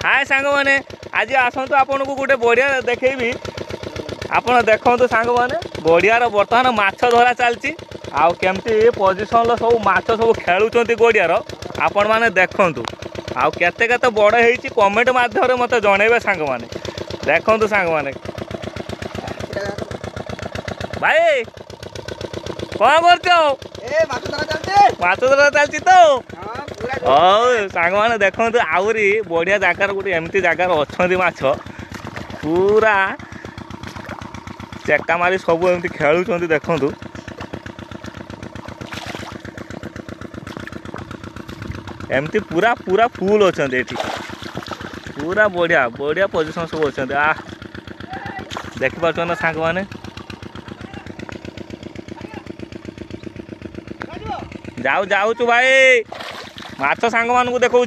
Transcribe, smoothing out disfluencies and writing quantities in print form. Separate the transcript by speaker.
Speaker 1: हाय सांग मैंने आज आसतु आपन को गोटे बढ़िया देखी आप देखु सांग मैंने गड़ियार बर्तमान माछ धरा चलती आउ केमती पोजिशन सब माछ सब खेलुंट गड़ियार आपण मैंने देखु आउ केते केते बड़ होती कमेंट माध्यम मत जनइबे सांग मैंने देखु सांग मैंने भाई कौन कर माछ धरा चलती तो सांग मैंने देखु आहरी बढ़िया जगार गोटे एमती जगार अच्छा माछ पूरा चेका मारी सब एमती खेलुंट देखु एमती पूरा पूरा फुल अच्छा पूरा बढ़िया बढ़िया पोजिशन सब अच्छा आ देखिपार ना सांग मैंने जाऊ भाई माछ सांग मान को देखा